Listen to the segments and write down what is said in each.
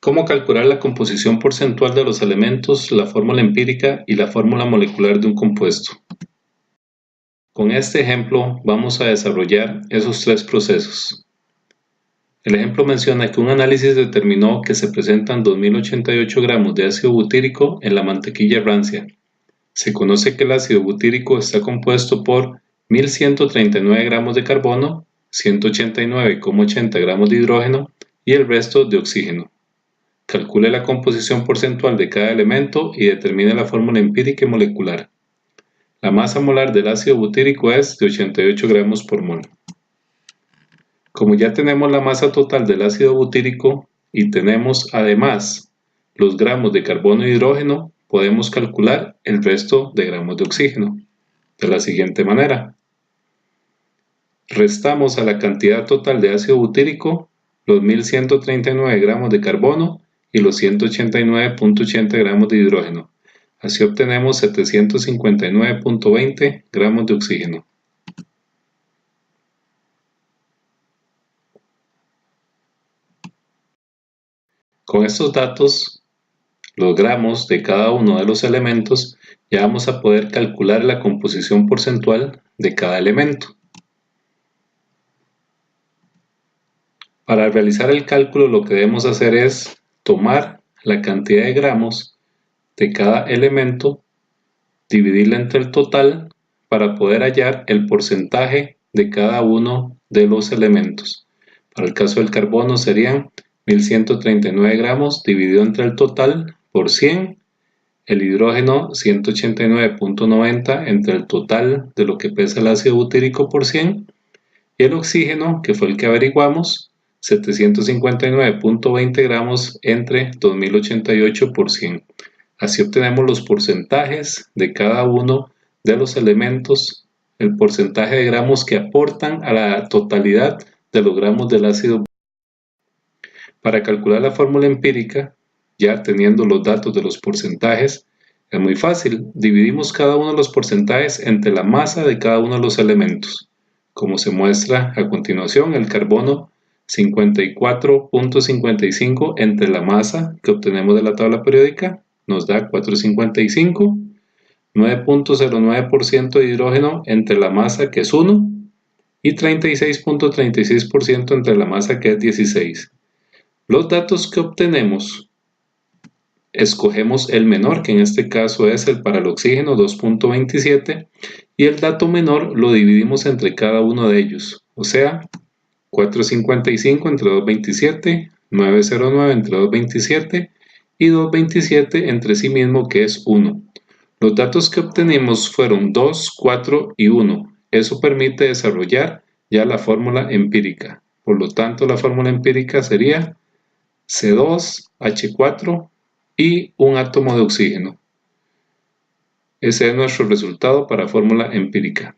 ¿Cómo calcular la composición porcentual de los elementos, la fórmula empírica y la fórmula molecular de un compuesto? Con este ejemplo vamos a desarrollar esos tres procesos. El ejemplo menciona que un análisis determinó que se presentan 2088 gramos de ácido butírico en la mantequilla rancia. Se conoce que el ácido butírico está compuesto por 1139 gramos de carbono, 189,80 gramos de hidrógeno y el resto de oxígeno. Calcule la composición porcentual de cada elemento y determine la fórmula empírica y molecular. La masa molar del ácido butírico es de 88 gramos por mol. Como ya tenemos la masa total del ácido butírico y tenemos además los gramos de carbono e hidrógeno, podemos calcular el resto de gramos de oxígeno de la siguiente manera. Restamos a la cantidad total de ácido butírico los 1139 gramos de carbono y los 189,80 gramos de hidrógeno. Así obtenemos 759,20 gramos de oxígeno. Con estos datos, los gramos de cada uno de los elementos, ya vamos a poder calcular la composición porcentual de cada elemento. Para realizar el cálculo lo que debemos hacer es tomar la cantidad de gramos de cada elemento, dividirla entre el total para poder hallar el porcentaje de cada uno de los elementos. Para el caso del carbono serían 1139 gramos dividido entre el total por 100, el hidrógeno 189,90 entre el total de lo que pesa el ácido butírico por 100 y el oxígeno, que fue el que averiguamos, 759,20 gramos entre 2088 por 100. Así obtenemos los porcentajes de cada uno de los elementos, el porcentaje de gramos que aportan a la totalidad de los gramos del ácido. Para calcular la fórmula empírica, ya teniendo los datos de los porcentajes, es muy fácil. Dividimos cada uno de los porcentajes entre la masa de cada uno de los elementos. Como se muestra a continuación, el carbono 54,55 entre la masa que obtenemos de la tabla periódica nos da 455, 9,09% de hidrógeno entre la masa que es 1 y 36,36% entre la masa que es 16. Los datos que obtenemos, escogemos el menor, que en este caso es el para el oxígeno 2,27, y el dato menor lo dividimos entre cada uno de ellos, o sea, 455 entre 227, 909 entre 227 y 227 entre sí mismo, que es 1. Los datos que obtenimos fueron 2, 4 y 1. Eso permite desarrollar ya la fórmula empírica. Por lo tanto, la fórmula empírica sería C2H4 y un átomo de oxígeno. Ese es nuestro resultado para fórmula empírica.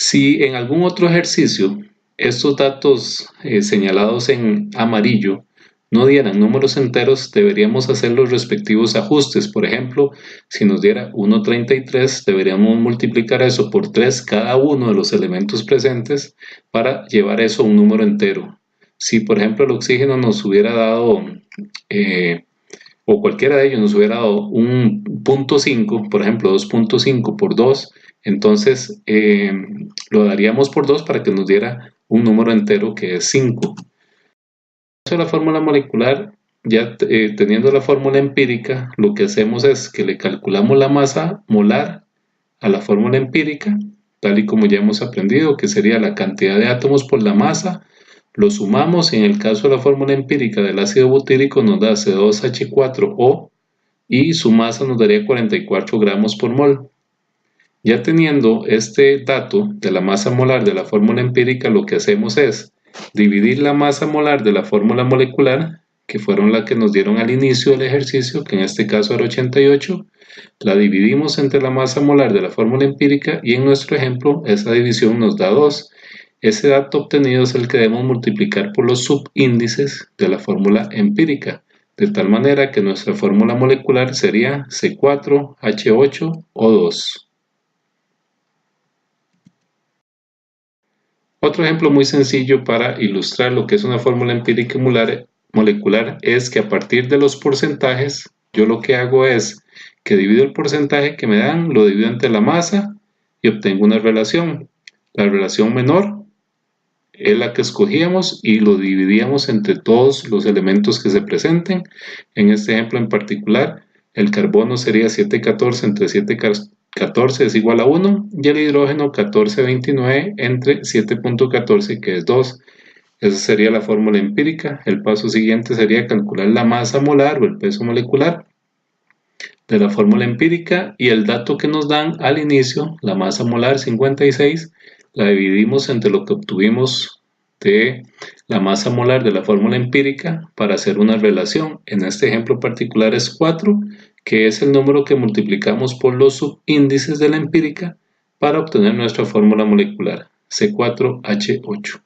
Si en algún otro ejercicio estos datos señalados en amarillo no dieran números enteros, deberíamos hacer los respectivos ajustes. Por ejemplo, si nos diera 1,33, deberíamos multiplicar eso por 3 cada uno de los elementos presentes para llevar eso a un número entero. Si por ejemplo el oxígeno nos hubiera dado, o cualquiera de ellos nos hubiera dado un 0,5, por ejemplo 2,5 por 2, entonces lo daríamos por 2 para que nos diera un número entero que es 5. La fórmula molecular, ya teniendo la fórmula empírica, lo que hacemos es que le calculamos la masa molar a la fórmula empírica, tal y como ya hemos aprendido, que sería la cantidad de átomos por la masa. Lo sumamos, y en el caso de la fórmula empírica del ácido butírico nos da C2H4O y su masa nos daría 44 gramos por mol. Ya teniendo este dato de la masa molar de la fórmula empírica, lo que hacemos es dividir la masa molar de la fórmula molecular, que fueron las que nos dieron al inicio del ejercicio, que en este caso era 88, la dividimos entre la masa molar de la fórmula empírica y en nuestro ejemplo esa división nos da 2. Ese dato obtenido es el que debemos multiplicar por los subíndices de la fórmula empírica, de tal manera que nuestra fórmula molecular sería C4H8O2. Otro ejemplo muy sencillo para ilustrar lo que es una fórmula empírica molecular es que a partir de los porcentajes, yo lo que hago es que divido el porcentaje que me dan, lo divido entre la masa y obtengo una relación. La relación menor es la que escogíamos y lo dividíamos entre todos los elementos que se presenten. En este ejemplo en particular, el carbono sería 714 entre 714 es igual a 1 y el hidrógeno 1429 entre 7.14 que es 2. Esa sería la fórmula empírica. El paso siguiente sería calcular la masa molar o el peso molecular de la fórmula empírica y el dato que nos dan al inicio, la masa molar 56, la dividimos entre lo que obtuvimos de la masa molar de la fórmula empírica para hacer una relación. En este ejemplo particular es 4, que es el número que multiplicamos por los subíndices de la empírica para obtener nuestra fórmula molecular, C4H8.